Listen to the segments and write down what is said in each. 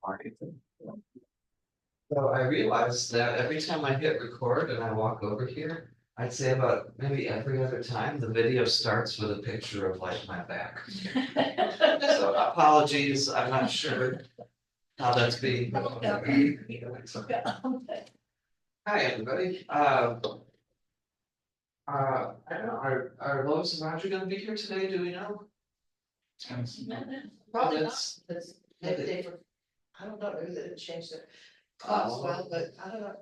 Marketing. So I realized that every time I hit record and I walk over here, I'd say about maybe every other time the video starts with a picture of like my back. So apologies, I'm not sure how that's being. Hi, everybody. I don't know, are Lois and Roger gonna be here today? Do we know? Probably not, That's- because maybe they were, I don't know, maybe they didn't change their clocks well, but I don't know.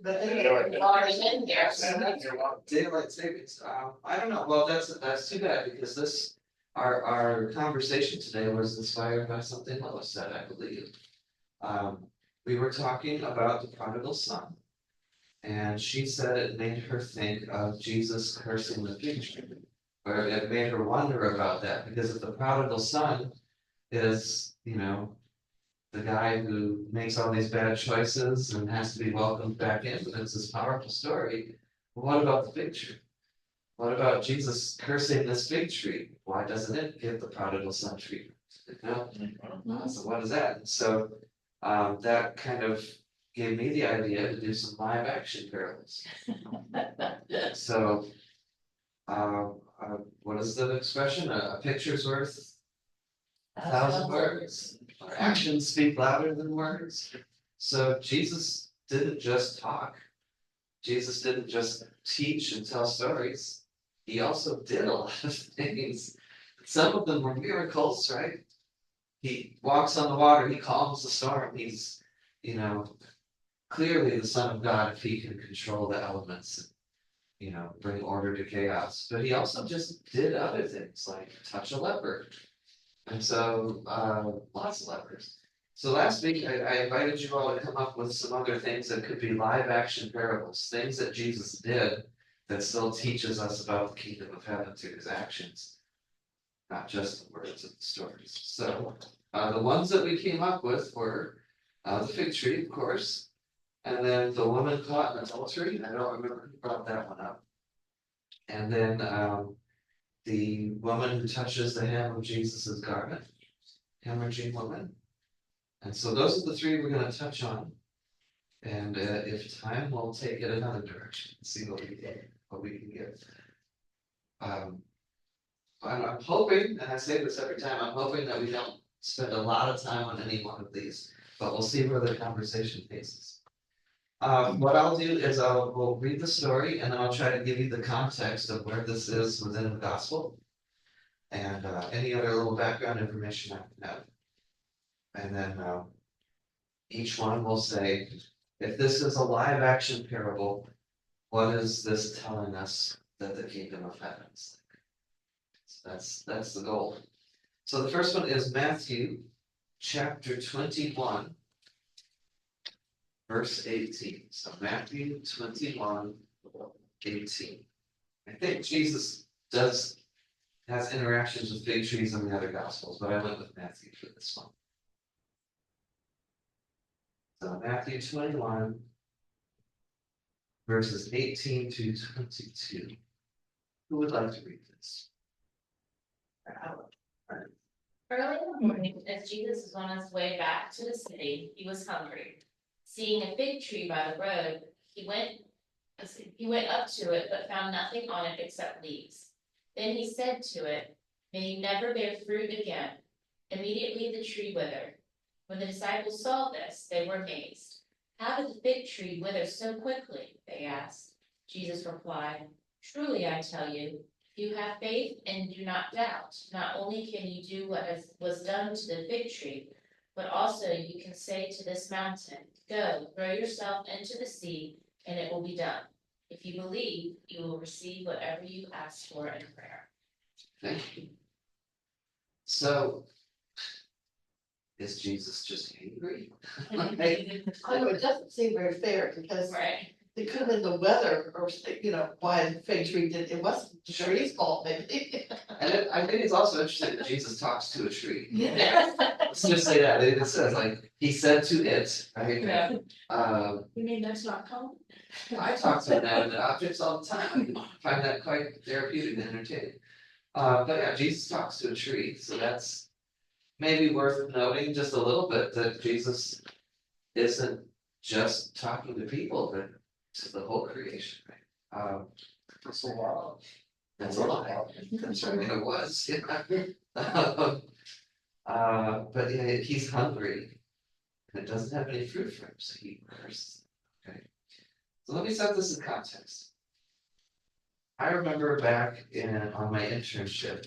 But they were already in there, so that's. Daylight savings, I don't know, well, that's too bad, because this, our conversation today was inspired by something Lois said, I believe. We were talking about the prodigal son. And she said it made her think of Jesus cursing the fig tree. Or it made her wonder about that, because if the prodigal son is, the guy who makes all these bad choices and has to be welcomed back in, and it's this powerful story. Well, what about the fig tree? What about Jesus cursing this fig tree? Why doesn't it give the prodigal son treatment? So what is that? And so that kind of gave me the idea to do some live action parables. So, what is the expression? A picture's worth 1,000 words. Our actions speak louder than words. So Jesus didn't just talk. Jesus didn't just teach and tell stories. He also did a lot of things. Some of them were miracles, right? He walks on the water, he calms the storm, he's, clearly the Son of God if he can control the elements and, bring order to chaos. But he also just did other things like touch a leper. And so lots of lepers. So last week I invited you all to come up with some other things that could be live action parables, things that Jesus did that still teaches us about the kingdom of heaven through his actions, not just the words of the stories. So the ones that we came up with were the fig tree, of course, and then the woman caught in adultery. I don't remember who brought that one up. And then the woman who touches the hem of Jesus's garment, hemorrhaging woman. And so those are the three we're going to touch on. And if time, we'll take it another direction and see what we can get. I'm hoping, and I say this every time, I'm hoping that we don't spend a lot of time on any one of these, but we'll see where the conversation takes us. What I'll do is we'll read the story and then I'll try to give you the context of where this is within the gospel. And any other little background information I can have. And then each one will say, if this is a live action parable, what is this telling us that the kingdom of heaven is like? So that's the goal. So the first one is Matthew chapter 21, verse 18. So Matthew 21, 18. I think Jesus has interactions with fig trees in the other gospels, but I went with Matthew for this one. So Matthew 21, verses 18 to 22. Who would like to read this? Early in the morning, as Jesus was on his way back to the city, he was hungry. Seeing a fig tree by the road, he went up to it, but found nothing on it except leaves. Then he said to it, "May you never bear fruit again." Immediately the tree withered. When the disciples saw this, they were amazed. "How did the fig tree wither so quickly?" they asked. Jesus replied, "Truly I tell you, if you have faith and do not doubt, not only can you do what was done to the fig tree, but also you can say to this mountain, 'Go, throw yourself into the sea,' and it will be done. If you believe, you will receive whatever you ask for in prayer." Thank you. So, is Jesus just angry? I know it doesn't seem very fair, because Right. it could have been the weather, or, why the fig tree did, it wasn't the tree's fault, maybe. And I think it's also interesting that Jesus talks to a tree. Yeah. Let's just say that. It says, like, he said to it, right? Yeah. You mean that's not common? I talk to inanimate objects all the time. I find that quite therapeutic and entertaining. But yeah, Jesus talks to a tree, so that's maybe worth noting just a little bit that Jesus isn't just talking to people, but to the whole creation, right? It's a lot. That's a lie. That's right, it was, yeah. But yeah, he's hungry and it doesn't have any fruit for him, so he curses. Okay, so let me set this in context. I remember back on my internship,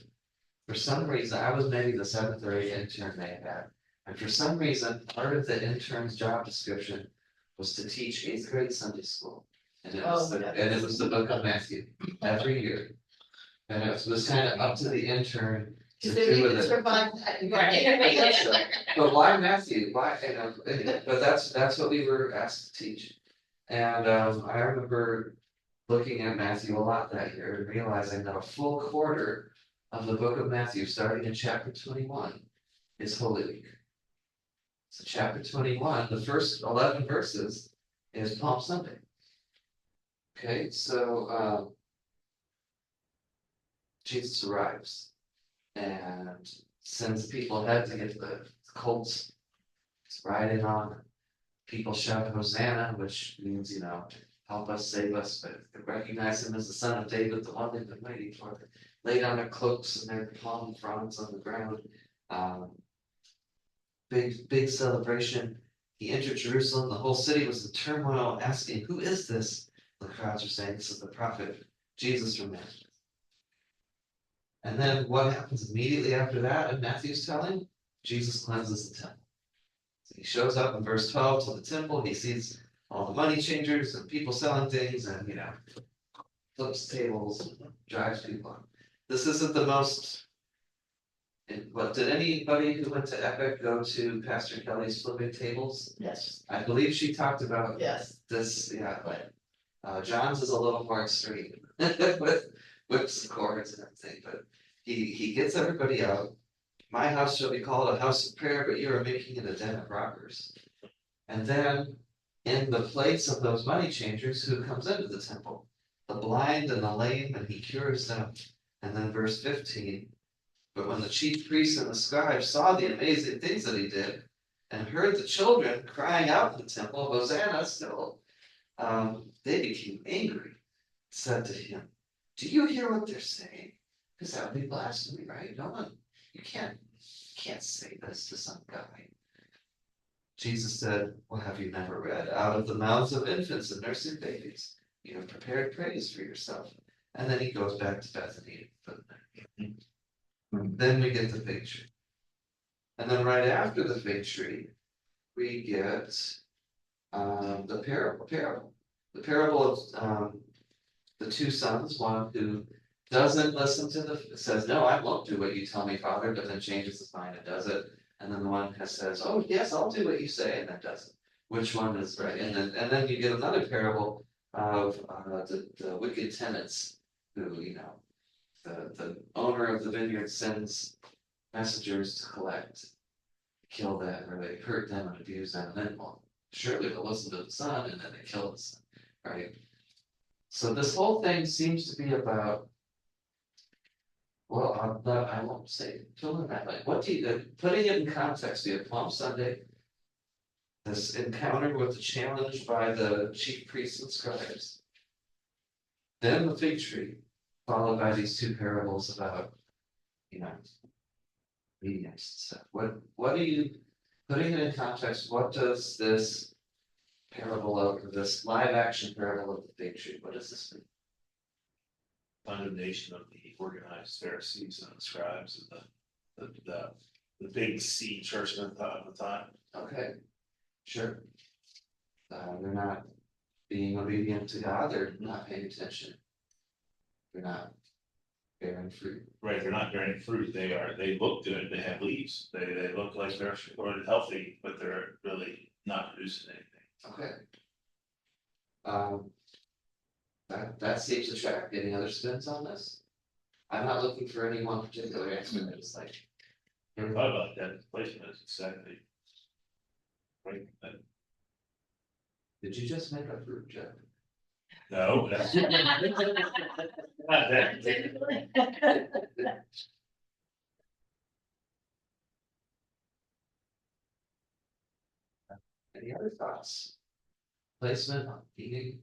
for some reason, I was maybe the 7th or 8th intern they had. And for some reason, part of the intern's job description was to teach 8th grade Sunday school. And it was, and it was the book of Matthew every year. And it was kind of up to the intern to do with it. Survive that. Right. But why Matthew? Why, anyway, but that's what we were asked to teach. And I remember looking at Matthew a lot that year and realizing that a full quarter of the book of Matthew, starting in chapter 21, is Holy Week. So chapter 21, the first 11 verses is Palm Sunday. Okay, so Jesus arrives and sends people ahead to get the colts. He's riding on. People shout Hosanna, which means, help us, save us, but they recognize him as the son of David, the one they've been waiting for. They lay down their cloaks and their palm fronds on the ground. Big celebration. He entered Jerusalem. The whole city was in turmoil, asking, "Who is this?" The crowds are saying, "This is the prophet Jesus from Nazareth." And then what happens immediately after that in Matthew's telling? Jesus cleanses the temple. So he shows up in verse 12 to the temple. He sees all the money changers and people selling things and, flips tables, drives people on. This isn't the most. What did anybody who went to Epic go to Pastor Kelly's flipping tables? Yes, I believe she talked about yes. this. Yeah, but John's is a little more extreme with whips and cords and everything. But he gets everybody out. My house shall be called a house of prayer, but you are making it a den of robbers. And then in the place of those money changers, who comes into the temple? The blind and the lame, and he cures them. And then verse 15. But when the chief priests and the scribes saw the amazing things that he did, and heard the children crying out in the temple, Hosanna still, they became angry, said to him, "Do you hear what they're saying?" Because that would be blasphemy, right? No one, you can't say this to some guy. Jesus said, "Well, have you never read, out of the mouths of infants and nursing babies, you have prepared praise for yourself." And then he goes back to Bethany. Then we get the fig tree. And then right after the fig tree, we get the parable. The parable of the two sons, one who doesn't listen to says, "No, I won't do what you tell me, Father," but then changes his mind and does it. And then the one who says, "Oh, yes, I'll do what you say," and then doesn't. Which one is right? And then you get another parable of the wicked tenants who, the owner of the vineyard sends messengers to collect, kill them, or they hurt them and abuse them, and then, well, surely they'll listen to the son, and then they kill the son, right? So this whole thing seems to be about, well, I won't say fill in that. Like, what do you putting it in context? We have Palm Sunday, this encounter with the challenge by the chief priests and scribes, then the fig tree, followed by these two parables about, mediums and stuff. What are you putting it in context? What does this parable of this live action parable of the fig tree? What does this mean? Condemnation of the organized Pharisees and the scribes and the big C churchmen of the time. Okay, sure. They're not being obedient to God. They're not paying attention. They're not bearing fruit. Right, they're not bearing fruit. They look good. They have leaves. They look like they're healthy, but they're really not producing anything. Okay. That seems to track. Any other spins on this? I'm not looking for any one particular answer. It's like, Never thought about that. Placement is exactly right. did you just make a fruit joke? No, that's not that. Any other thoughts? Placement, meaning?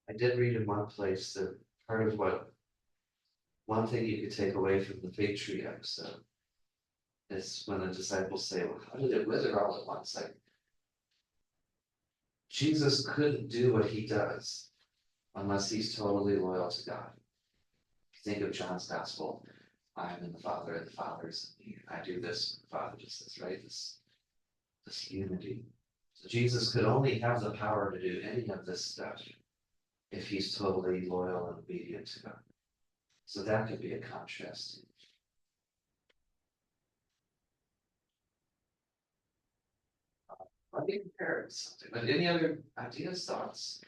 I did read in one place that part of one thing you could take away from the fig tree episode is when the disciples say, well, how did it wither all at once? Like, Jesus couldn't do what he does unless he's totally loyal to God. If you think of John's gospel, I'm in the Father and the Father is in me. I do this, and the Father does this, right? This unity. So Jesus could only have the power to do any of this stuff if he's totally loyal and obedient to God. So that could be a contrast. Let me compare it to something. But any other ideas, thoughts?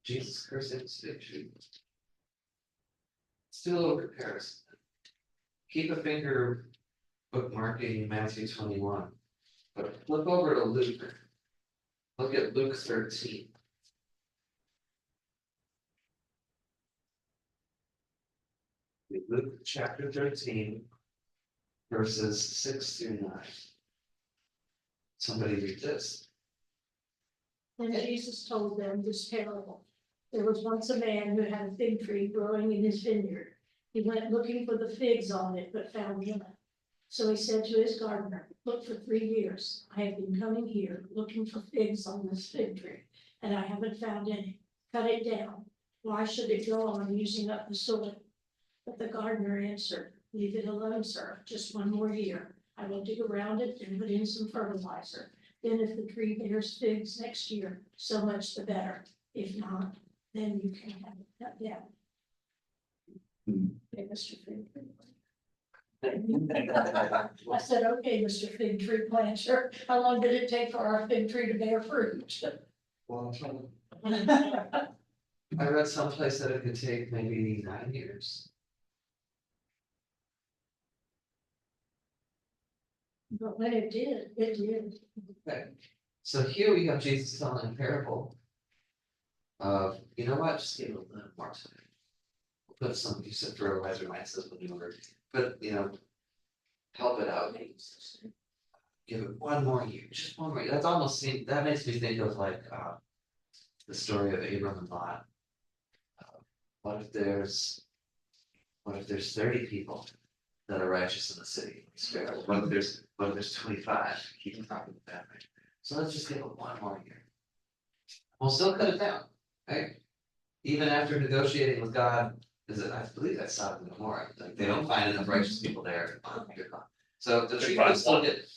Jesus cursing his fig tree. Let's do a little comparison. Keep a finger bookmarking Matthew 21. But flip over to Luke. Look at Luke 13. Luke chapter 13, verses 6 through 9. Somebody read this. And Jesus told them this parable. There was once a man who had a fig tree growing in his vineyard. He went looking for the figs on it, but found none. So he said to his gardener, look, for 3 years I have been coming here looking for figs on this fig tree, and I haven't found any. Cut it down. Why should it go on using up the soil? But the gardener answered, leave it alone, sir, just 1 more year. I will dig around it and put in some fertilizer. Then if the tree bears figs next year, so much the better. If not, then you can have it cut down. Okay, Mr. Fig Tree. I said, okay, Mr. Fig Tree planter, how long did it take for our fig tree to bear fruit? Well, I read someplace that it could take maybe 9 years. But when it did, it did. Okay. So here we have Jesus telling a parable of, you know what, just give it a little more time. We'll put some, you said fertilizer, mine says manure, but help it out. Give it 1 more year, just 1 more year. That's almost that makes me think of like the story of Abram and Lot. What if there's 30 people that are righteous in the city? What if there's 25? Keep talking about that, right? So let's just give it 1 more year. We'll still cut it down, right? Even after negotiating with God, I believe that's Sodom and Gomorrah. Like they don't find enough righteous people there. You're gone. So the tree could still get,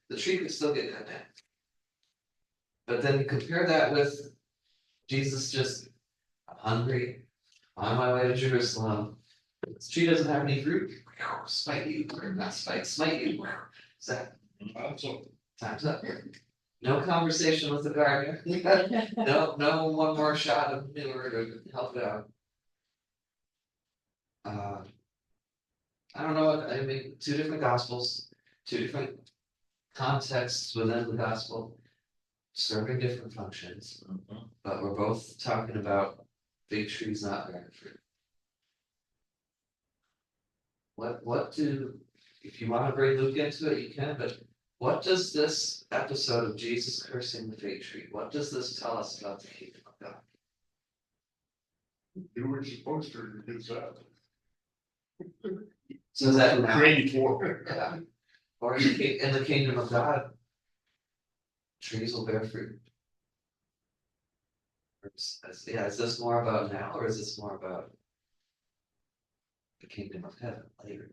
the tree could still get cut down. But then you compare that with Jesus just, I'm hungry, on my way to Jerusalem. This tree doesn't have any fruit. Smite you, or not smite you. Is that time's up? No conversation with the gardener. No 1 more shot of manure to help it out. I don't know. I mean, 2 different gospels, 2 different contexts within the gospel, serving different functions, but we're both talking about fig trees not bearing fruit. If you want to bring Luke into it, you can, but what does this episode of Jesus cursing the fig tree, what does this tell us about the kingdom of God? You were supposed to reduce that. So is that now? Trained for. Yeah. Or in the kingdom of God, trees will bear fruit. Is this more about now, or is this more about the kingdom of heaven later?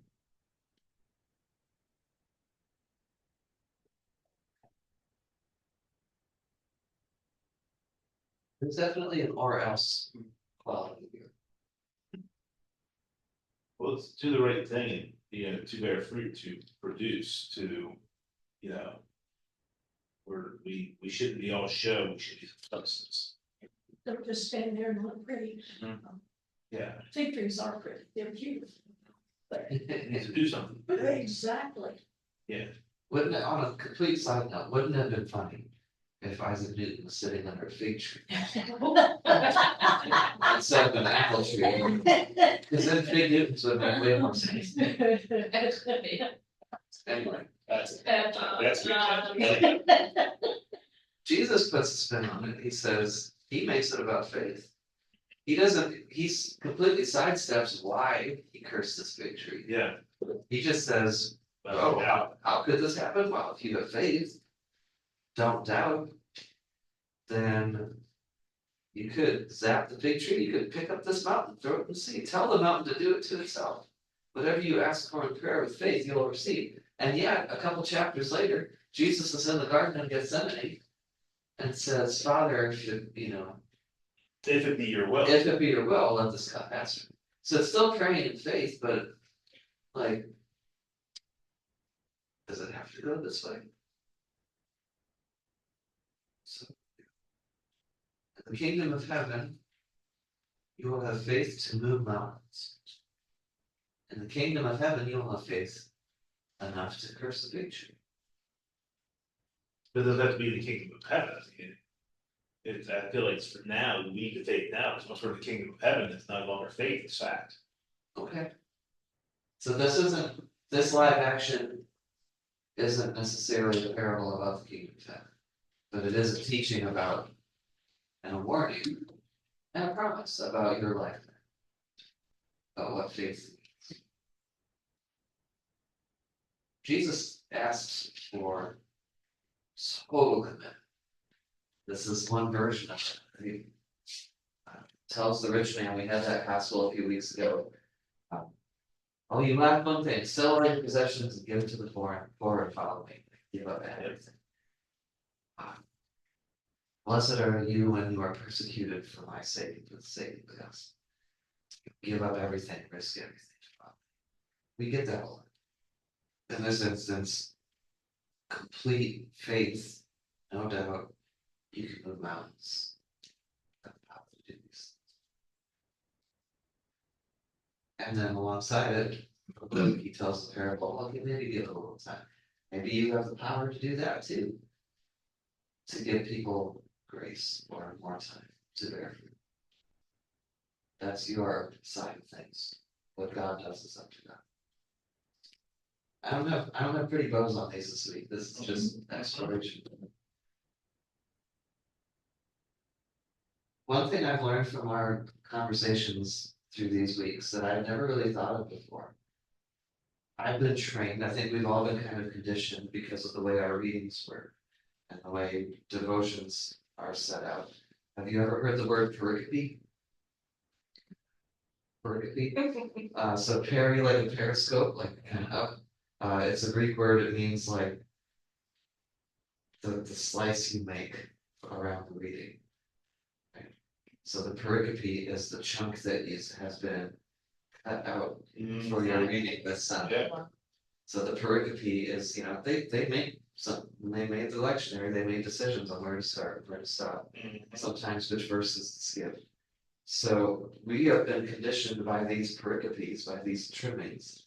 There's definitely an or else quality here. Well, it's do the right thing, to bear fruit, to produce, we shouldn't be all show, we should be substance. Don't just stand there and look pretty. Yeah, Fig trees are pretty, they're cute. it needs to do something. Exactly. Yeah. Wouldn't it, on a complete side note, wouldn't it have been funny if Isaac Newton was sitting under a fig tree instead of an apple tree, because then fig Newtons would make way more sense. Anyway, That's good. Jesus puts a spin on it. He says, he makes it about faith. He doesn't, he's completely sidesteps why he cursed this fig tree. Yeah. He just says, oh, how could this happen? Well, if you have faith, don't doubt, then you could zap the fig tree, you could pick up this mountain, throw it in the sea, tell the mountain to do it to itself. Whatever you ask for in prayer with faith, you'll receive. And yet, a couple chapters later, Jesus is in the garden of Gethsemane and says, Father, if it be your will, let this cup pass me. So it's still praying in faith, but like, does it have to go this way? So, in the kingdom of heaven, you will have faith to move mountains. In the kingdom of heaven, you will have faith enough to curse the fig tree. But does that have to be the kingdom of heaven? I feel like for now, we need the faith now. It's once we're in the kingdom of heaven, it's no longer faith, it's fact. Okay. So this live action isn't necessarily the parable about the kingdom of heaven, but it is a teaching about and a warning and a promise about your life, about what faith means. Jesus asks for total commitment. This is one version of it. He tells the rich man, we had that gospel a few weeks ago. Oh, you lack one thing, sell all your possessions and give it to the poor and follow me. Give up everything. Blessed are you when you are persecuted for my sake, for the sake of the gospel. Give up everything, risk everything to follow me. We get that a lot. In this instance, complete faith, no doubt, you can move mountains. And then alongside it, he tells the parable, well, maybe give it a little time. Maybe you have the power to do that too. To give people grace or more time to bear fruit. That's your side of things. What God does is up to God. I don't have pretty bows on these this week. This is just exploration. One thing I've learned from our conversations through these weeks that I've never really thought of before. I've been trained, I think we've all been kind of conditioned because of the way our readings work and the way devotions are set out. Have you ever heard the word pericope? Pericope? So peri, like a periscope, like kind of up. It's a Greek word, it means like the slice you make around the reading. So the pericope is the chunk that has been cut out for your reading this Sunday. Yeah. So the pericope is, they make when they made the lectionary, they made decisions on where to start, where to stop, sometimes which verses to skip. So we have been conditioned by these pericopes, by these trimmings.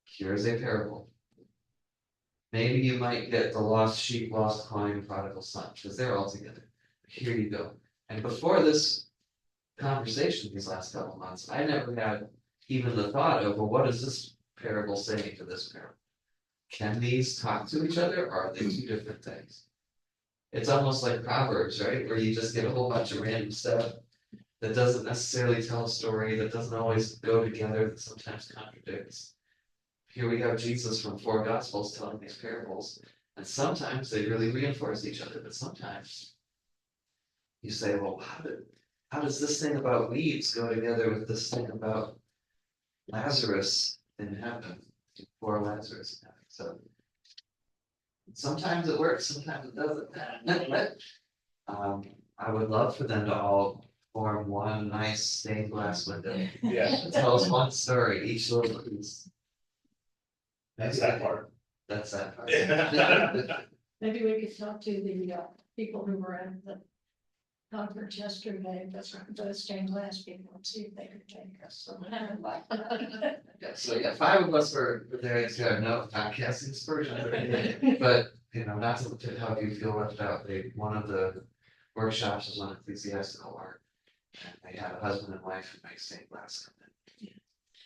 Here's a parable. Maybe you might get the lost sheep, lost coin, prodigal son, because they're all together. Here you go. And before this conversation these last couple of months, I never had even the thought of, well, what is this parable saying to this parable? Can these talk to each other, or are they two different things? It's almost like Proverbs, right? Where you just get a whole bunch of random stuff that doesn't necessarily tell a story, that doesn't always go together, that sometimes contradicts. Here we have Jesus from 4 Gospels telling these parables, and sometimes they really reinforce each other, but sometimes you say, well, how does this thing about weeds go together with this thing about Lazarus in heaven, poor Lazarus in heaven? So sometimes it works, sometimes it doesn't. I would love for them to all form one nice stained glass window. Yeah. Tell us one story, each little piece. That's that part. That's that part. Maybe we could talk to the people who were at the conference yesterday, the stained glass people, and see if they could take us somewhere like that. Yeah, so 5 of us were there. No, not casting aspersions or anything, but not to help you feel left out, one of the workshops was on ecclesiastical art. And they had a husband and wife who make stained glass come in.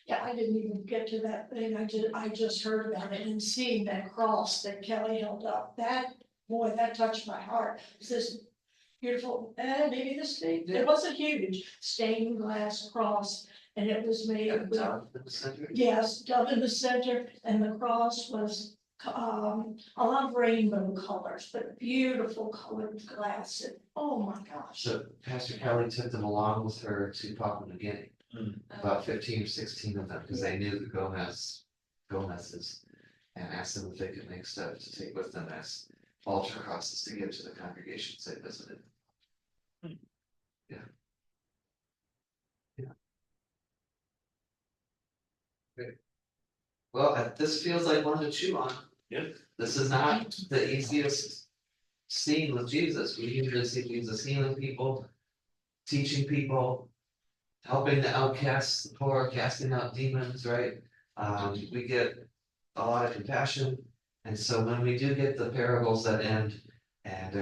Yeah, I didn't even get to that thing, I just heard about it and seeing that cross that Kelly held up, boy, that touched my heart. It's this beautiful, maybe this big, it wasn't huge, stained glass cross, and it was made Yeah, with, down in the center. yes, dove in the center, and the cross was a lot of rainbow colors, but beautiful colored glass, and oh my gosh. So Pastor Kelly took them along with her to Papua New Guinea. Hmm. About 15 or 16 of them, because they knew the Gomez's, and asked them if they could make stuff to take with them as altar crosses to give to the congregations they visited. Hmm. Yeah. Yeah. Great. Well, this feels like one to chew on. Yep. This is not the easiest scene with Jesus. We usually see Jesus healing people, teaching people, helping the outcasts, the poor, casting out demons, right? We get a lot of compassion. And so when we do get the parables that end, and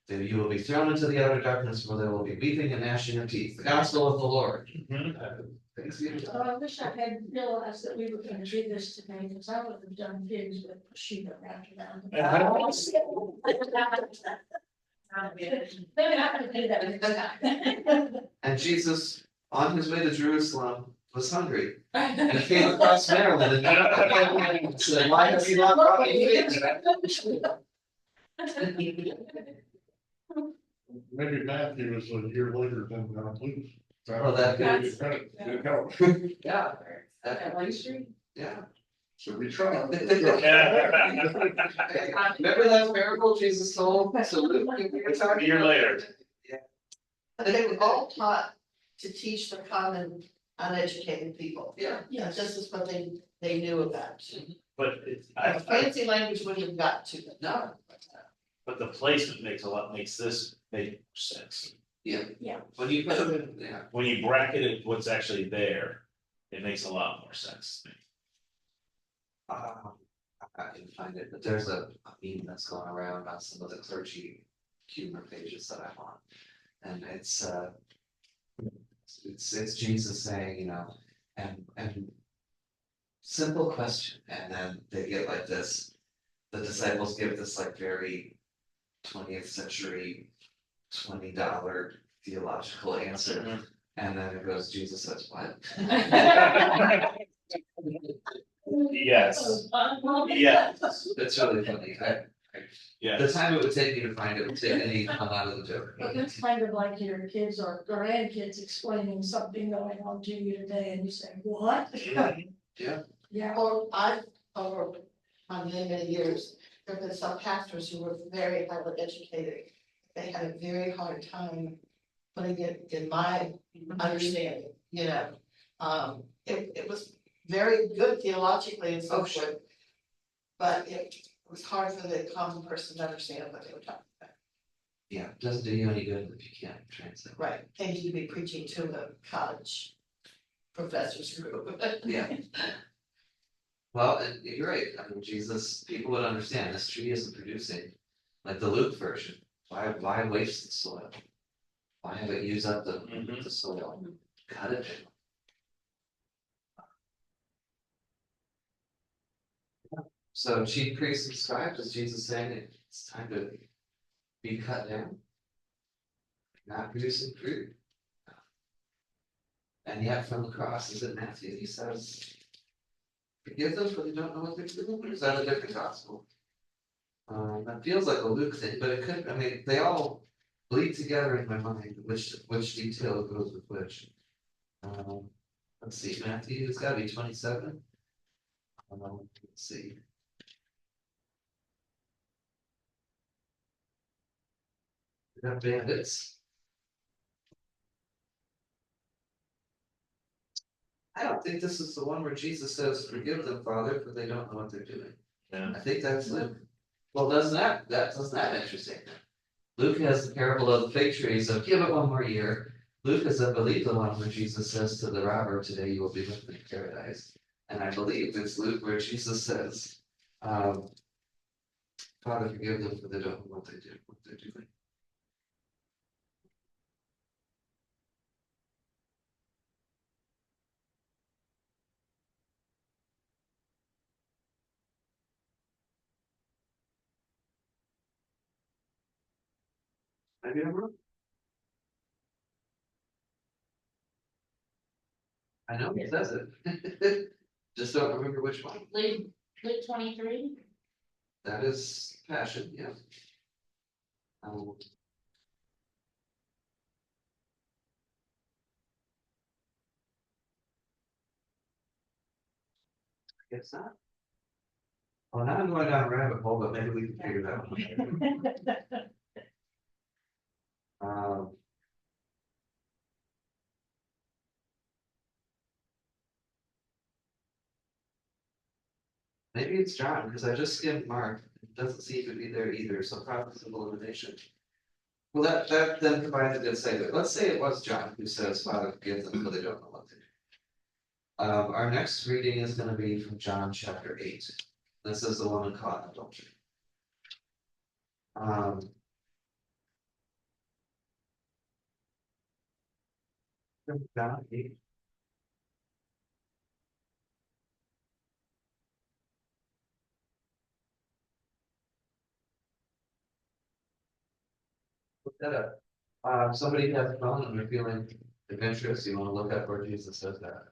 you will be thrown into the outer darkness where there will be weeping and gnashing of teeth. The gospel of the Lord. Thanks be to God. I wish I had realized that we were gonna do this today, because I would have done pigs with prosciutto wrapped around them. And Jesus, on his way to Jerusalem, was hungry. And he came across Maryland and said, why have you not brought me figs? Maybe Matthew was a year later than Luke. Oh, that could- Good help. Yeah. That could be- Yeah. So we try. Remember that miracle Jesus told? So Luke, you're A talking year about- later. But they were all taught to teach the common uneducated people. Yeah. Yeah, this is what they knew about. But it's, Fancy language wouldn't have got to them. No. but the placement makes this make sense. Yeah. Yeah. When you put them in, yeah. When you bracket it, what's actually there, it makes a lot more sense to me. I can find it, but there's a meme that's going around on some of the clergy humor pages that I'm on. And it's Jesus saying, and simple question, and then they get like this, the disciples give this like very 20th century $20 theological answer, and then it goes, Jesus says what? Yes, yes, It's really funny. The yes. time it would take me to find it would take any fun out of the joke. But it's kind of like your kids or grandkids explaining something going on to you today, and you say, what? Yeah. Yeah. Or over many years, there have been some pastors who were very highly educated. They had a very hard time putting it in my understanding, It was very good theologically and so forth. But it was hard for the common person to understand what they were talking about. Yeah, it doesn't do you any good if you can't translate. Right, they need to be preaching to the college professors group. Yeah. Well, and you're right. I mean, Jesus, people would understand this tree isn't producing, like the Luke version. Why waste the soil? Why have it use up the soil? Cut it down. So chief priests and scribes, is Jesus saying it's time to be cut down? Not producing fruit. And yet from the cross, is it Matthew, he says, forgive them for they don't know what they're doing, or is that a different gospel? That feels like a Luke thing, but it could, I mean, they all bleed together in my mind, which detail goes with which. Let's see, Matthew, it's gotta be 27. Let's see. We got bandits. I don't think this is the one where Jesus says, forgive them, Father, for they don't know what they're doing. Yeah. I think that's Luke. Well, doesn't that interesting? Luke has the parable of the fig tree, so give it one more year. Luke is, I believe, the one where Jesus says to the robber, today you will be with me in paradise. And I believe it's Luke where Jesus says, Father, forgive them for they don't know what they do, what they're doing. Maybe I'm wrong. I know he says it. Just don't remember which one. Luke 23. That is passion, yeah. Um, Guess not. Well, now I'm going down a rabbit hole, but maybe we can figure that out. Um, Maybe it's John, because I just skimmed Mark, it doesn't seem to be there either, so process of elimination. Well, that then provides a good segue. Let's say it was John who says, Father, forgive them, for they don't know what they do. Our next reading is gonna be from John chapter 8. This is the woman caught in adultery. John 8. Look that up. Somebody has a phone and they're feeling adventurous, you wanna look up where Jesus says that.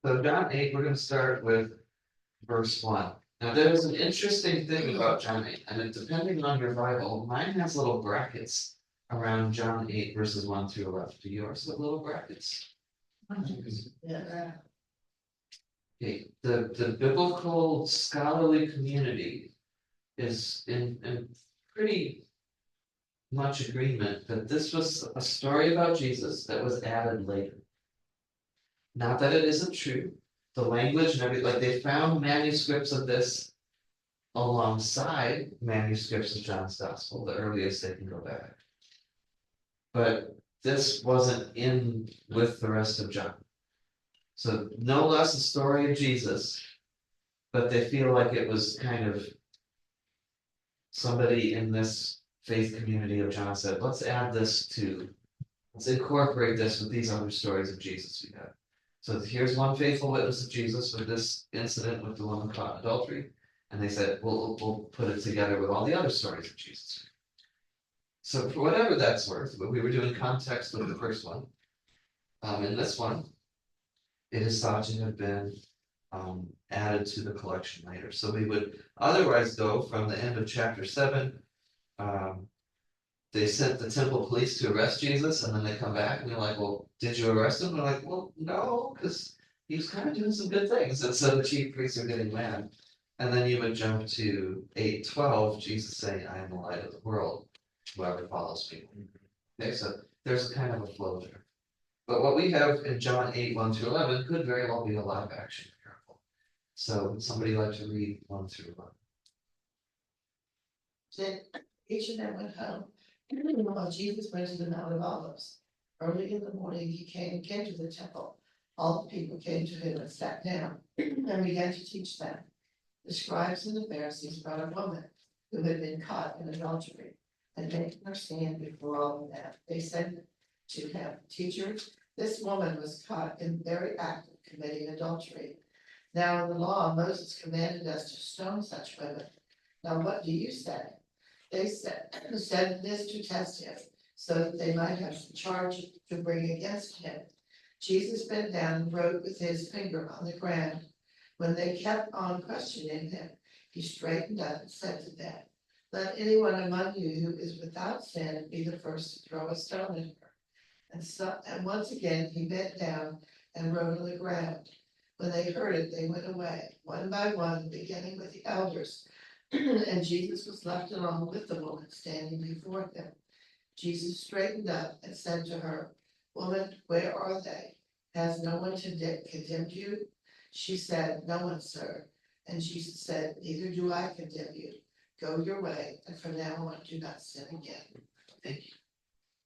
So John 8, we're gonna start with verse 1. Now, there's an interesting thing about John 8, and depending on your Bible, mine has little brackets around John 8, verses 1 through 11. Do yours have little brackets? Yeah. Okay, the biblical scholarly community is in pretty much agreement that this was a story about Jesus that was added later. Not that it isn't true. The language and everything, like they found manuscripts of this alongside manuscripts of John's Gospel, the earliest they can go back. But this wasn't in with the rest of John. So no less a story of Jesus, but they feel like it was kind of somebody in this faith community of John said, let's incorporate this with these other stories of Jesus we have. So here's one faithful witness of Jesus with this incident with the woman caught in adultery. And they said, we'll put it together with all the other stories of Jesus. So for whatever that's worth, we were doing context with the first one. In this one, it is thought to have been added to the collection later. So we would otherwise go from the end of chapter 7. They sent the temple police to arrest Jesus, and then they come back and they're like, well, did you arrest him? And they're like, well, no, because he was kind of doing some good things. And so the chief priests are getting mad. And then you would jump to 8:12, Jesus saying, I am the light of the world, whoever follows me. Okay, so there's a kind of a flow there. But what we have in John 8, 1 through 11 could very well be a live action miracle. So would somebody like to read 1 through 11? Then each of them went home, while Jesus went to the Mount of Olives. Early in the morning, he came to the temple. All the people came to him and sat down and began to teach them. The scribes and the Pharisees brought a woman who had been caught in adultery, and making her stand before all of them, they said to him, Teacher, this woman was caught in the very act of committing adultery. Now in the law, Moses commanded us to stone such women. Now what do you say? They said this to test him, so that they might have some charge to bring against him. Jesus bent down and wrote with his finger on the ground. When they kept on questioning him, he straightened up and said to them, Let anyone among you who is without sin be the first to throw a stone at her. And once again he bent down and wrote on the ground. When they heard it, they went away, one by one, beginning with the elders. And Jesus was left alone with the woman standing before him. Jesus straightened up and said to her, Woman, where are they? Has no one condemned you? She said, No one, sir. And Jesus said, Neither do I condemn you. Go your way, and from now on do not sin again. Thank you.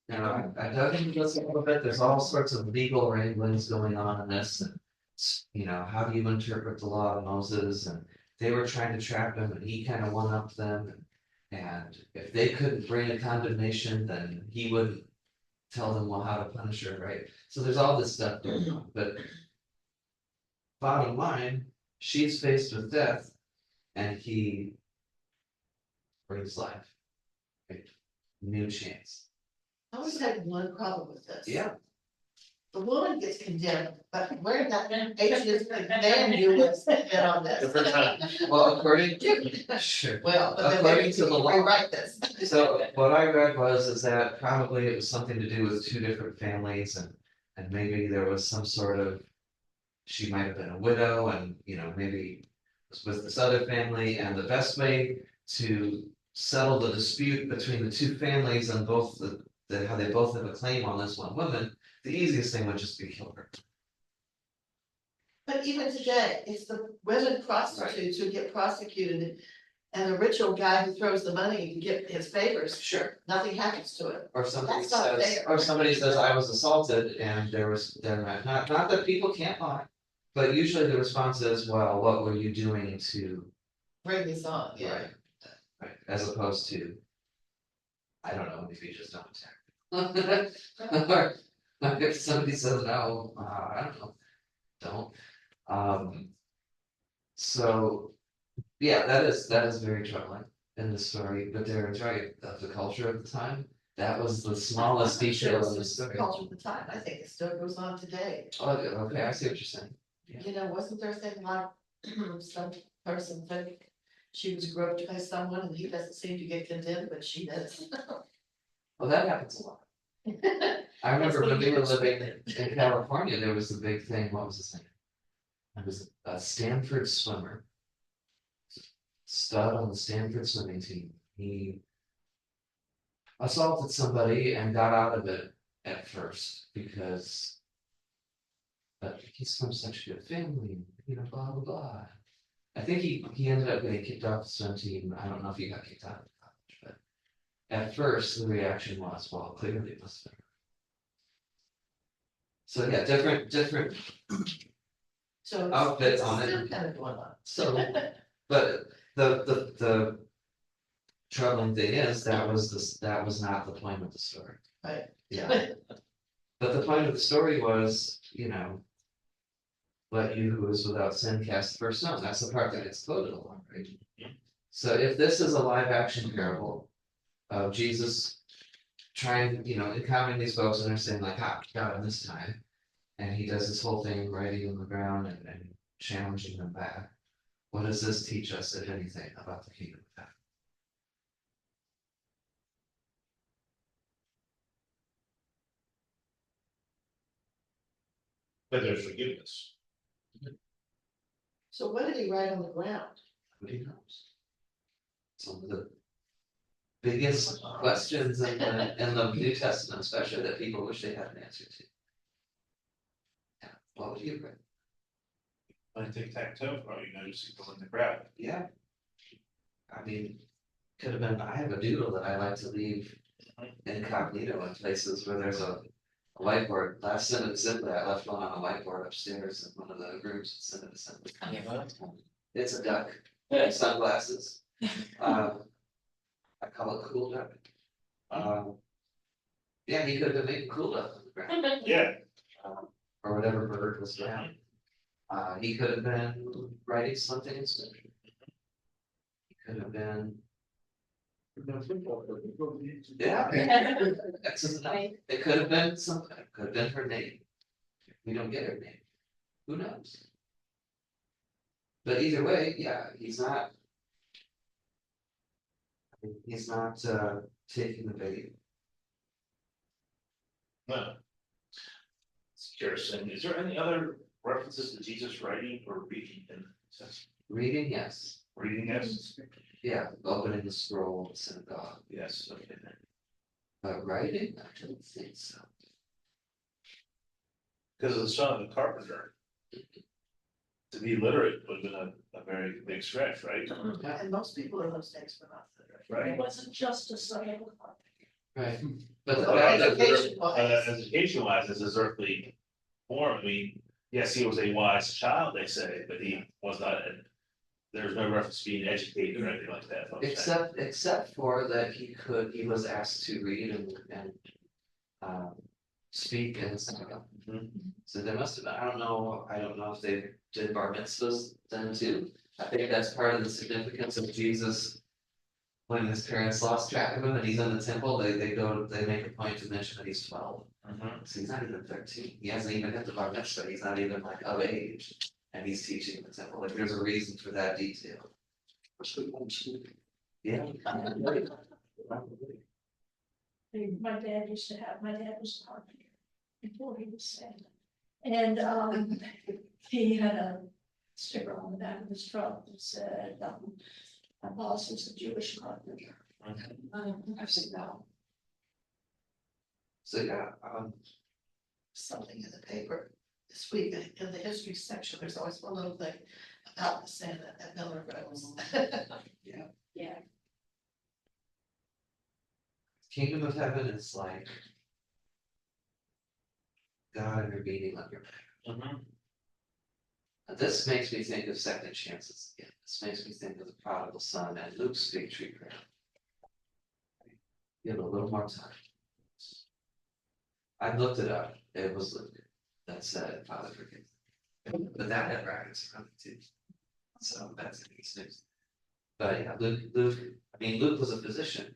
Now, I dug into this a little bit. There's all sorts of legal wranglings going on in this. And, how do you interpret the law of Moses? And they were trying to trap him and he kind of one upped them. And if they couldn't bring a condemnation, then he wouldn't tell them, well, how to punish her, right? So there's all this stuff going on, but bottom line, she's faced with death and he brings life. Right? New chance. I always had one problem with this. Yeah. The woman gets condemned, but where that atheist man you was in on this. Different time. Well, according sure. Well, but then According maybe to the we law. can rewrite this. So what I read is that probably it was something to do with two different families and maybe there was some sort of. She might have been a widow and, maybe was with this other family and the best way to settle the dispute between the two families and both how they both have a claim on this one woman, the easiest thing would just be kill her. But even today, it's the women prostitutes who get prosecuted and the rich old guy who throws the money to get his favors, Sure. nothing happens to it. Or somebody That's not says, fair. or somebody says, I was assaulted and not that people can't lie. But usually the response is, well, what were you doing to, Bring this on, yeah. right, as opposed to, I don't know, maybe just don't attack. Or if somebody says no, I don't know, don't. So, yeah, that is very troubling in the story, but Darren's right, of the culture of the time, that was the smallest detail of the story. Culture of the time, I think it still goes on today. Oh, okay, I see what you're saying. Yeah. You know, wasn't there a thing like some person think she was groped by someone and he doesn't seem to get condemned, but she does. Well, that happens a lot. I remember when we were living in California, there was the big thing, what was his name? It was a Stanford swimmer. Stud on the Stanford swimming team. He assaulted somebody and got out of it at first because he's from such a good family, blah, blah, blah. I think he ended up getting kicked off the swim team. I don't know if he got kicked out of college, but at first the reaction was, well, clearly it must have been. So yeah, different So outfits it's on still it. kind of going on. So, but the troubling thing is that was not the point of the story. Right. Yeah. But the point of the story was, let you who is without sin cast the first stone. That's the part that gets quoted a lot, right? Yeah. So if this is a live action parable of Jesus trying, encountering these folks and they're saying like, got him this time. And he does this whole thing writing on the ground and challenging them back. What does this teach us, if anything, about the kingdom of heaven? But there's forgiveness. So what did he write on the ground? Nobody knows. Some of the biggest questions in the New Testament, especially that people wish they had an answer to. Yeah, what would you write? Like tic-tac-toe, just go in the crowd. Yeah. I mean, could have been, I have a doodle that I like to leave incognito in places where there's a whiteboard. Last sentence simply, I left one on a whiteboard upstairs in one of the rooms, sentence assembly. It's a duck, sunglasses. I call it cool duck. Yeah, he could have been making cool duck on the ground. Yeah. Or whatever bird was around. He could have been writing something in scripture. He could have been. Yeah. It could have been something, it could have been her name. We don't get her name. Who knows? But either way, yeah, he's not taking the bait. No. It's curious, and is there any other references to Jesus writing or reading in the text? Reading, yes. Reading, yes. Yeah, opening the scroll, the synagogue. Yes, okay. But writing, I don't think so. Because of the son of the carpenter. To be literate would have been a very big stretch, right? And most people in those days were not literate. Right. It wasn't just a sign. Right. But the Well, fact that Education-wise. Education wise, as his earthly form, I mean, yes, he was a wise child, they say, but he was not there's no reference to being educated or anything like that. except for that he was asked to read and speak in the synagogue. Mhm. So there must have been, I don't know if they did bar mitzvahs then too. I think that's part of the significance of Jesus. When his parents lost track of him and he's in the temple, they make a point to mention that he's 12. Mhm. So he's not even 13. He hasn't even hit the bar mitzvah. He's not even like of age. And he's teaching in the temple. Like there's a reason for that detail. Yeah. My dad used to have, my dad was a carpenter before he was 7. And, he had a sticker on the back of his truck that said, my boss is a Jewish carpenter. I've seen that. So yeah, Something in the paper this week, in the history section, there's always one little thing about the Santa at Miller Rose. Yeah. Kingdom of Heaven is like God intervening on your behalf. Mhm. This makes me think of second chances again. This makes me think of the prodigal son and Luke's fig tree prayer. Give it a little more time. I looked it up. It was Luke that said, Father, forgive them. But that had brackets around it too. So that's interesting. But yeah, Luke was a physician.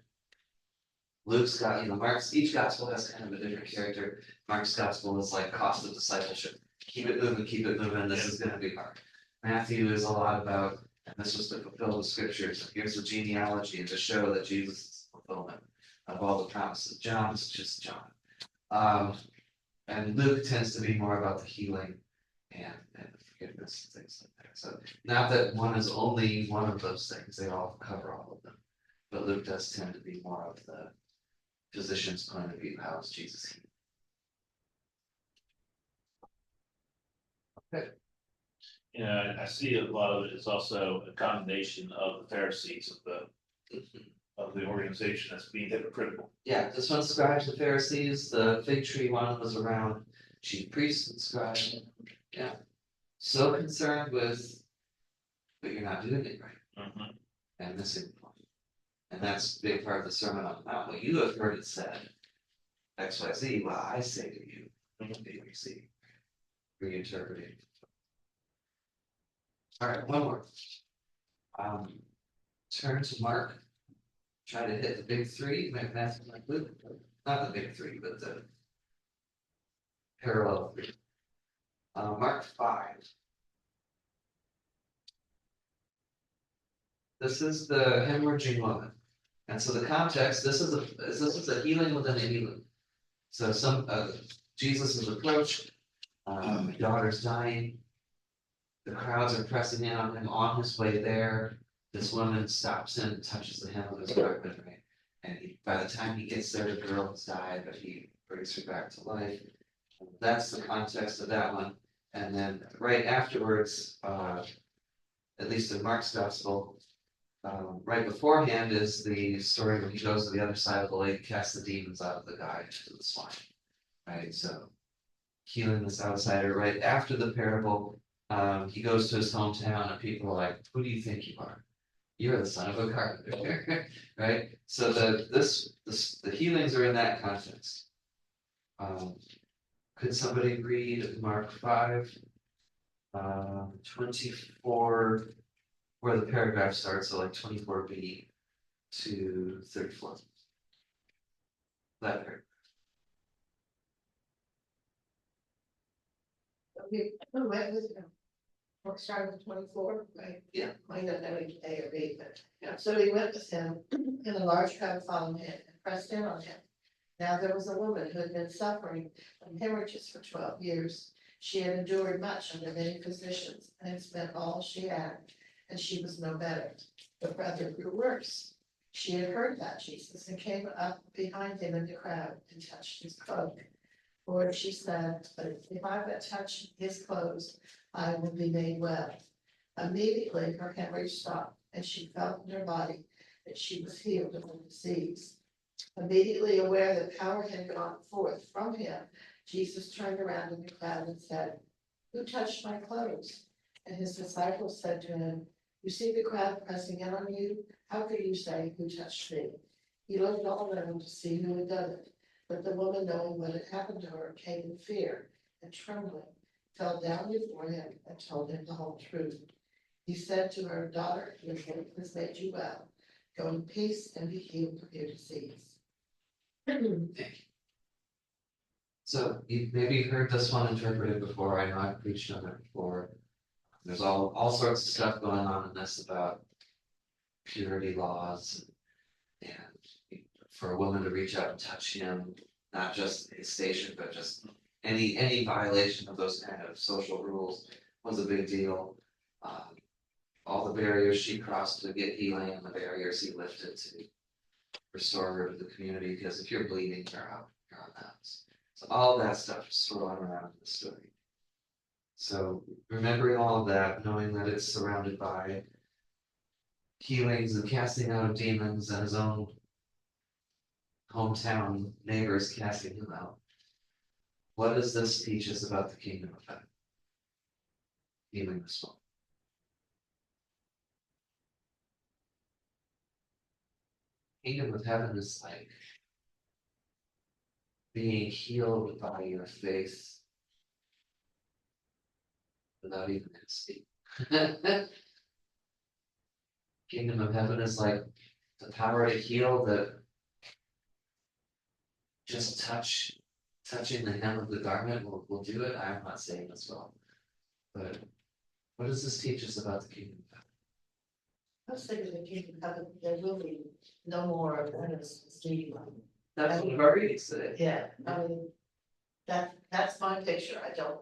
Luke's got, each gospel has kind of a different character. Mark's gospel is like cost of discipleship. Keep it moving, this is gonna be hard. Matthew is a lot about, and this was to fulfill the scriptures, here's the genealogy and to show that Jesus is the fulfillment of all the promises. John is just John. And Luke tends to be more about the healing and forgiveness and things like that. So not that one is only one of those things, they all cover all of them. But Luke does tend to be more of the physician's point of view, how is Jesus healed? I see a lot of it is also a condemnation of the Pharisees of the organization that's being hypocritical. Yeah, this one scribes and Pharisees, the fig tree one was around chief priests and scribes. Yeah. So concerned with, but you're not doing it right. Mhm. And missing the point. And that's a big part of the Sermon on the Mount. Well, you have heard it said, XYZ, well, I say to you, ABC, reinterpreting. All right, one more. Turn to Mark. Try to hit the big three, Matthew, Luke, not the big three, but the parallel three. Mark 5. This is the hemorrhaging woman. And so the context, this is a healing within a healing. So Jesus is approached, my daughter's dying. The crowds are pressing in on him on his way there. This woman stops him, touches the hem of his garment, right? And by the time he gets there, the girl has died, but he brings her back to life. That's the context of that one. And then right afterwards, at least in Mark's gospel, right beforehand is the story when he goes to the other side of the lake, casts the demons out of the guy into the swine. Right, so healing this outsider. Right after the parable, he goes to his hometown and people are like, "Who do you think you are? You're the son of a carpenter," right? So the healings are in that context. Could somebody read Mark 5, 24, where the paragraph starts, so like 24b to 34. That paragraph. We'll start with 24, right? Yeah. Might not know each A or B, but Yeah. So he went with him, and a large crowd followed him and pressed in on him. Now there was a woman who had been suffering from hemorrhages for 12 years. She had endured much under many physicians and had spent all she had, and she was no better. But rather grew worse. She had heard about Jesus and came up behind him in the crowd and touched his cloak. Lord, she said, but if I but touch his clothes, I will be made well. Immediately her hemorrhage stopped, and she felt in her body that she was healed of her disease. Immediately aware that power had gone forth from him, Jesus turned around in the crowd and said, "Who touched my clothes?" And his disciples said to him, You see the crowd pressing in on you, how could you say, who touched me? He looked all around to see who had done it, but the woman, knowing what had happened to her, came in fear and trembling, fell down before him and told him the whole truth. He said to her, daughter, your faith has made you well. Go in peace and be healed of your disease. So you maybe heard this one interpreted before. I know I've preached on it before. There's all sorts of stuff going on in this about purity laws and for a woman to reach out and touch him, not just his station, but just any violation of those kind of social rules was a big deal. All the barriers she crossed to get healing and the barriers he lifted to restore her to the community, because if you're bleeding, you're out, you're on that. So all that stuff is swirling around in the story. So remembering all of that, knowing that it's surrounded by healings and casting out of demons and his own hometown neighbors casting him out. What does this teach us about the kingdom of heaven? Healing the soul. Kingdom of heaven is like being healed by your faith without even asking. Kingdom of heaven is like the power to heal that just touching the hem of the garment will do it. I'm not saying this well, but what does this teach us about the kingdom of heaven? I was thinking the kingdom of heaven, there will be no more of Venice, Steve. That's one of our readings today. Yeah, I mean, that's my picture, I don't,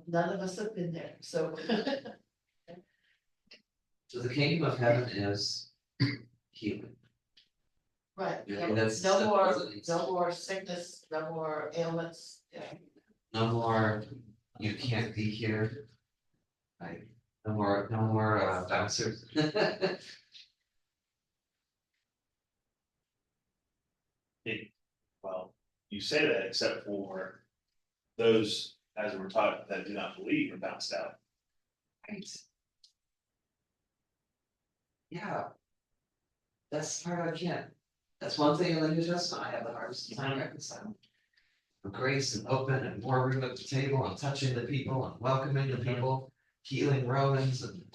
none of us have been there, so. So the kingdom of heaven is healing. Right, Yeah, no that's no more sickness, no more ailments, no more. You can't be here. Like no more bouncers. Well, you say that except for those, as we're taught, that do not believe are bounced out. Right. Yeah. That's the part I can't. That's one thing in the New Testament I have the hardest time reconciling. Grace and open and more room at the table and touching the people and welcoming the people, healing Romans and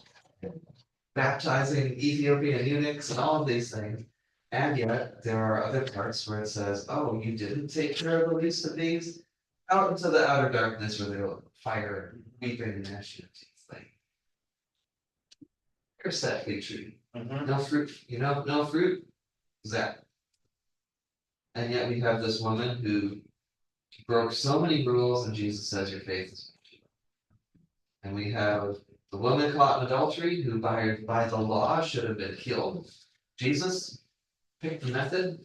baptizing Ethiopian eunuchs and all of these things. And yet there are other parts where it says, oh, you didn't take care of the least of these, out into the outer darkness where they will fire, weeping and gnashing of teeth. Like, here's that fig tree. No fruit, no fruit. Exactly. And yet we have this woman who broke so many rules, and Jesus says, your faith is made you well. And we have the woman caught in adultery, who by the law should have been killed. Jesus picked the method,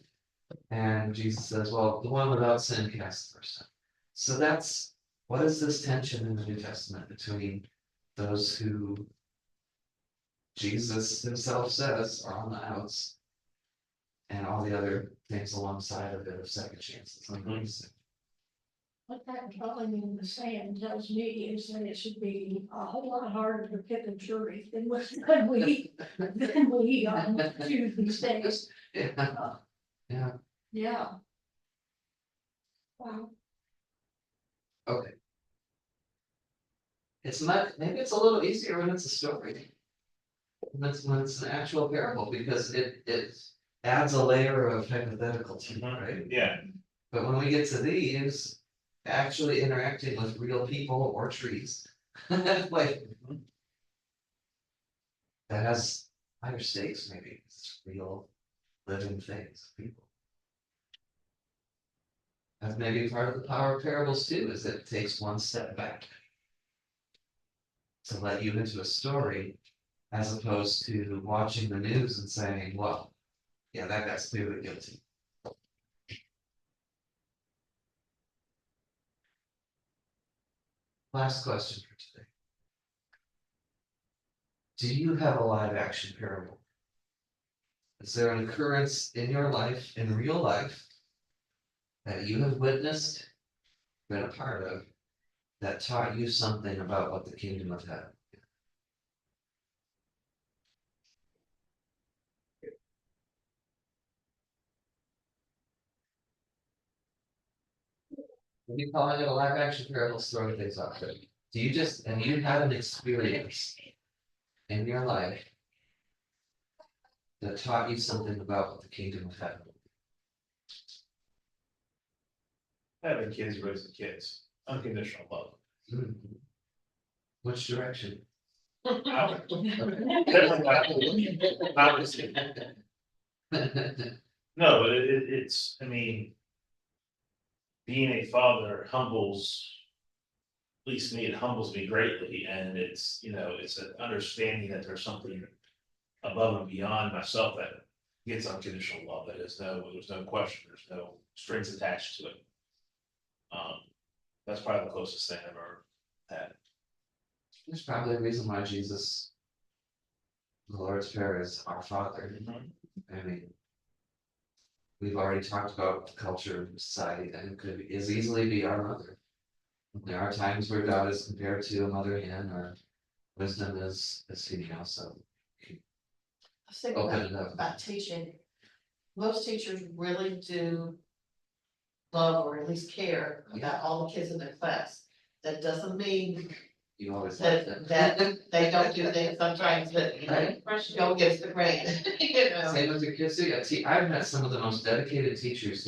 and Jesus says, well, the one without sin cast the first stone. So that's, what is this tension in the New Testament between those who Jesus himself says are on the outs, and all the other things alongside of it of second chances? What that drawing in the sand tells me is that it should be a whole lot harder to pick a jury than we do these days. Yeah. Yeah. Yeah. Wow. Okay. It's not, maybe it's a little easier when it's a story. When it's an actual parable, because it adds a layer of hypothetical to it, right? Yeah, But when we get to these, actually interacting with real people or trees, like that has higher stakes, maybe. It's real living things, people. That's maybe part of the power of parables too, is that it takes one step back to let you into a story, as opposed to watching the news and saying, well, yeah, that guy's clearly guilty. Last question for today. Do you have a live action parable? Is there an occurrence in your life, in real life, that you have witnessed, been a part of, that taught you something about what the kingdom of heaven is? you calling it a live action parable story things off, but do you just, and you had an experience in your life that taught you something about what the kingdom of heaven? Having kids, raising kids, unconditional love. Hmm. Which direction? Definitely not obviously. No, but it's, I mean. Being a father humbles, at least me, it humbles me greatly, and it's, you know, it's an understanding that there's something above and beyond myself that gets unconditional love, that is there's no question, there's no strings attached to it. That's probably the closest thing I've ever had. There's probably a reason why Jesus, the Lord's Prayer, is our Father. I mean, we've already talked about the culture of society that it could as easily be our mother. There are times where God is compared to a mother hen, or wisdom is female, so I was thinking open it up. about teaching. Most teachers really do love or at least care about all the kids in their class. That doesn't mean You always like them. that they don't do things sometimes that Right. go against the grain, you know. Same with your kids too. I've met some of the most dedicated teachers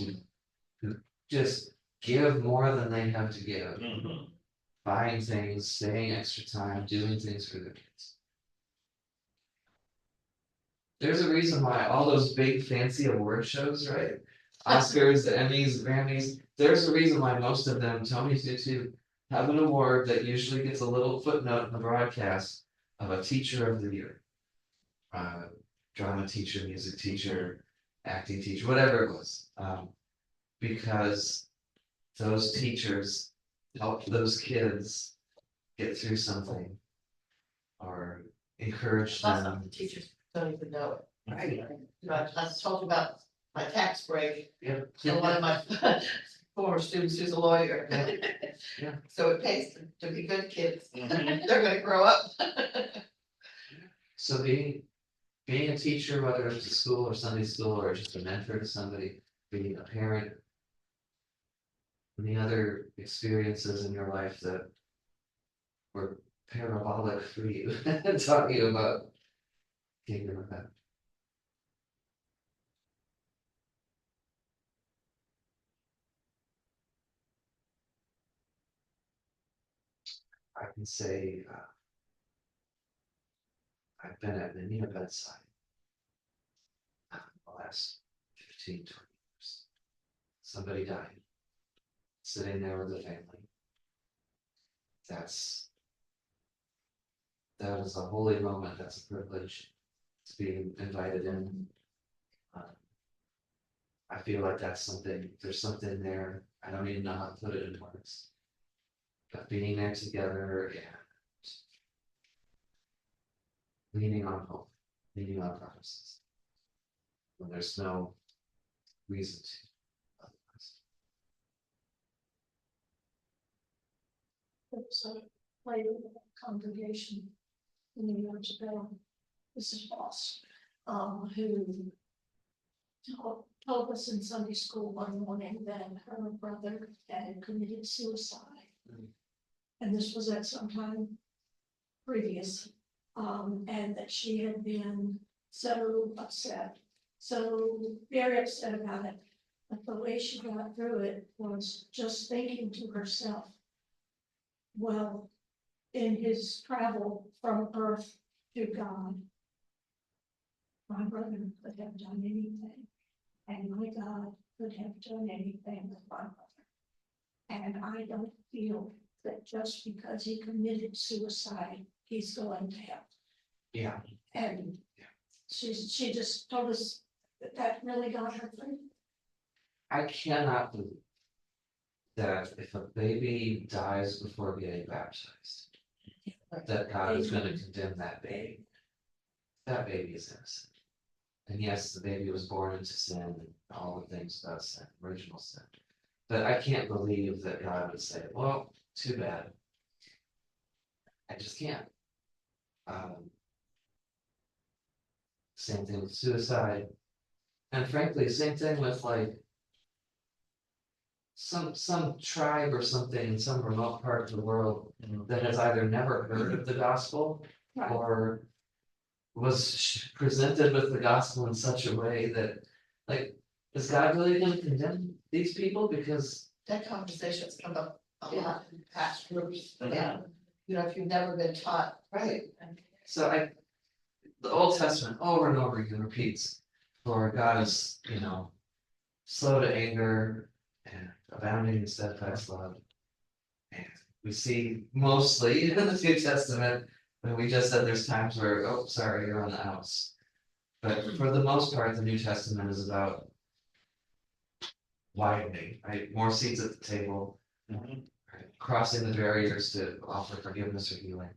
who just give more than they have to give. Mhm. Buying things, staying extra time, doing things for their kids. There's a reason why all those big fancy award shows, right? Oscars, the Emmys, Grammys, there's a reason why most of them, Tonys do too, have an award that usually gets a little footnote in the broadcast of a teacher of the year. Drama teacher, music teacher, acting teacher, whatever it was. Because those teachers helped those kids get through something or encourage Lots of them. the teachers don't even know it. Right. You know, I told you about my tax break. Yeah. So one of my former students who's a lawyer. Yeah. So it pays to be good kids. Mhm. They're gonna grow up. So being a teacher, whether it's a school or Sunday school or just a mentor to somebody, being a parent, any other experiences in your life that were parabolic for you, talking about kingdom of heaven. I can say I've been at many a bedside the last 15, 20 years. Somebody died, sitting there with the family. That is a holy moment. That's a privilege to be invited in. I feel like there's something there. I don't even know how to put it in words. But being there together and leaning on hope, leaning on promises. When there's no reason to. Otherwise. There was a lady in the congregation many years ago, Mrs. Boss, who told us in Sunday school one morning that her brother had committed suicide. And this was at some time previous, and that she had been so upset, so very upset about it. But the way she got through it was just thinking to herself, well, in his travel from earth to God, my brother could have done anything, and my God could have done anything with my brother. And I don't feel that just because he committed suicide, he's going to hell. Yeah. And she just told us that really got her through. I cannot believe that if a baby dies before getting baptized, that God is going to condemn that baby. That baby is innocent. And yes, the baby was born into sin and all the things about sin, original sin. But I can't believe that God would say, well, too bad. I just can't. Same thing with suicide. And frankly, same thing with like some tribe or something in some remote part of the world that has either never heard of the gospel Right. or was presented with the gospel in such a way that, like, is God really gonna condemn these people? Because, That conversation's come up a Yeah. lot in past groups, Yeah. and, you know, if you've never been taught. right, so the Old Testament over and over again repeats, for God is, slow to anger and abounding in steadfast love. And we see mostly in the New Testament, when we just said there's times where, oh, sorry, you're on the outs. But for the most part, the New Testament is about widening, right? More seats at the table, Mhm. right? Crossing the barriers to offer forgiveness or healing.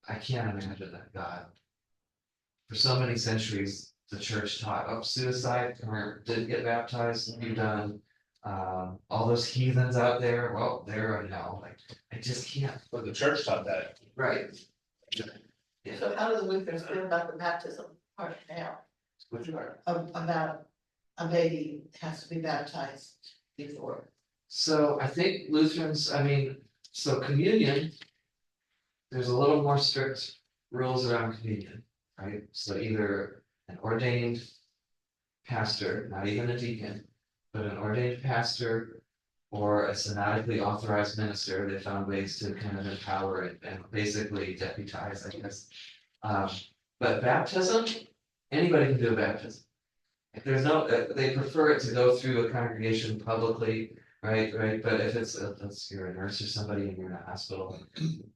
I can't imagine that God, for so many centuries, the church taught, oh, suicide, or didn't get baptized, you're done. All those heathens out there, well, they're in hell, like, I just can't, But the church taught that. right? So how do the Lutherans feel about the baptism part now? Which part? About a baby has to be baptized before. So I think Lutherans, so communion, there's a little more strict rules around communion, right? So either an ordained pastor, not even a deacon, but an ordained pastor or a synodically authorized minister, they found ways to kind of empower and basically deputize, I guess. But baptism, anybody can do a baptism. If there's no, they prefer it to go through a congregation publicly, right, but if it's, you're a nurse or somebody and you're in a hospital,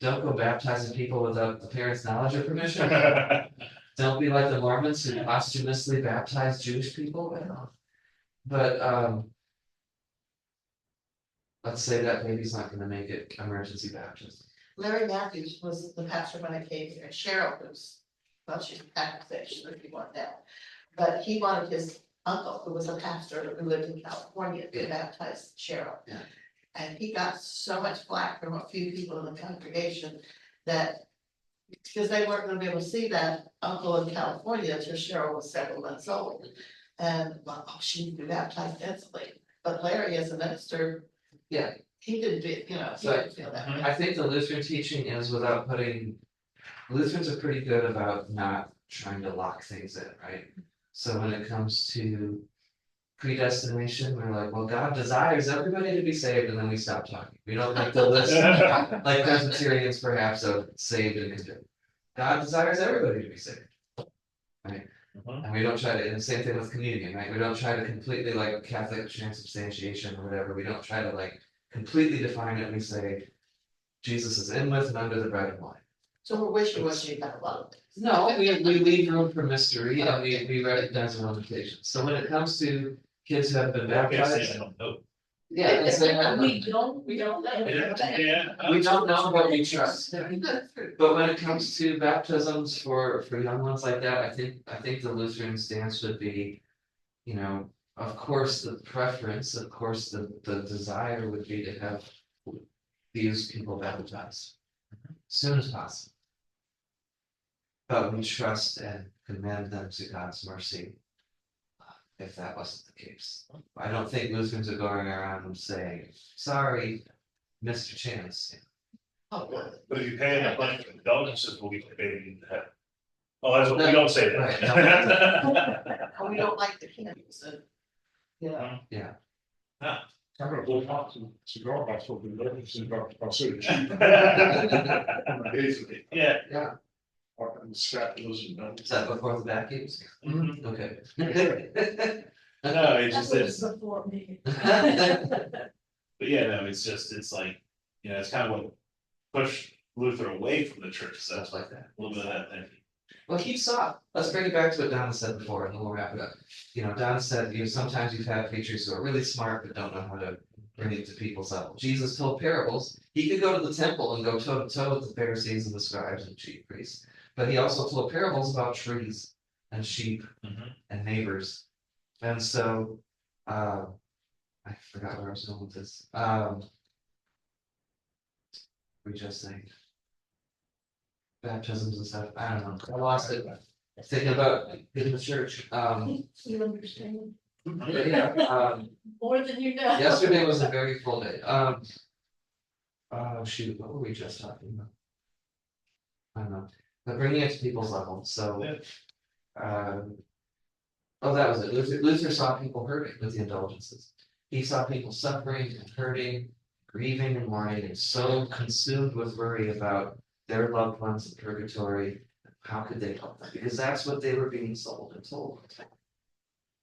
don't go baptizing people without the parents' knowledge or permission. Don't be like the Mormons who posthumously baptize Jewish people. But, let's say that baby's not gonna make it emergency baptism. Larry Matthews was the pastor when I came here, and Cheryl was, well, she's a Catholic, she's if you want that. But he wanted his uncle, who was a pastor who lived in California, to Yeah. baptize Cheryl. Yeah. And he got so much flack from a few people in the congregation that, because they weren't gonna be able to see that uncle in California until Cheryl was several months old. And, well, oh, she would be baptized instantly, but Larry as a minister. Yeah. He didn't do, he didn't feel that way. I think the Lutheran teaching is without putting, Lutherans are pretty good about not trying to lock things in, right? So when it comes to predestination, we're like, well, God desires everybody to be saved, and then we stop talking. We don't make the list like Presbyterians perhaps of saved and condemned. God desires everybody to be saved. And we don't try to, and the same thing with communion, right? We don't try to completely like Catholic transubstantiation or whatever, we don't try to like completely define it, we say. Jesus is in with and under the bread and wine. So we're wishy-washy about a lot of things. No, we leave room for mystery and we recognize our limitations, so when it comes to kids who have been baptized. I don't know. Yeah, it's like, We don't know. Yeah. we don't know what we trust. But when it comes to baptisms for young ones like that, I think the Lutheran stance would be, of course, the preference, of course, the desire would be to have these people baptized as soon as possible. But we trust and commend them to God's mercy, if that wasn't the case. I don't think Lutherans are going around saying, sorry, Mr. Chance. Oh, well, But if you pay enough money for indulgences, we'll get the baby to heaven. Oh, that's what, we don't say Right. that. and we don't like the candles and, you know, I'm gonna blow out some cigar box for the living, cigar, so cheap. Amazing. Yeah. Fucking scapulas and nuts. Is that before the back games? Mhm. Okay. No, it's That just, was before me. but yeah, no, it's like, it's kind of what pushed Luther away from the church, so Stuff like that. a little bit of that thinking. Well, keep soft. Let's bring it back to what Donna said before, and then we'll wrap it up. Donna said, sometimes you've had preachers who are really smart, but don't know how to bring it to people's level. Jesus told parables. He could go to the temple and go toe to toe with the Pharisees and the scribes and chief priests. But he also told parables about trees and sheep and neighbors. And so, I forgot where I was going with this. We just think baptisms and stuff. I don't know. I lost it. Thinking about in the church. You understand? But yeah, More than you know. yesterday was a very full day. Oh, shoot, what were we just talking about? I don't know, but bringing it to people's level, so. Oh, that was it. Luther saw people hurting with the indulgences. He saw people suffering and hurting, grieving and mourning, and so consumed with worry about their loved ones in purgatory. How could they help them? Because that's what they were being sold and told.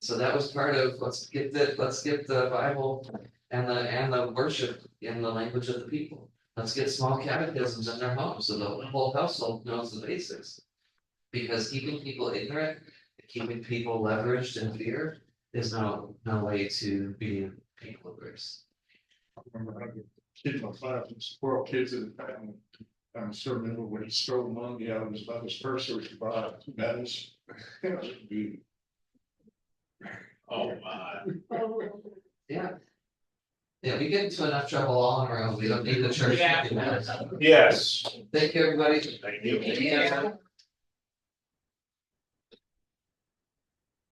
So that was part of, let's get the Bible and the worship in the language of the people. Let's get small catechisms in their homes so the whole household knows the basics. Because keeping people ignorant, keeping people leveraged in fear is no way to be people of grace. I remember having kids in my class, and squirrel kids in the family. I still remember when he stole money out of his mother's purse so he could buy medals. Oh, my. Yeah. Yeah, we get into enough trouble all on our own. We don't need the church. Yeah. You know? Yes. Thank you, everybody. Thank you. Yeah.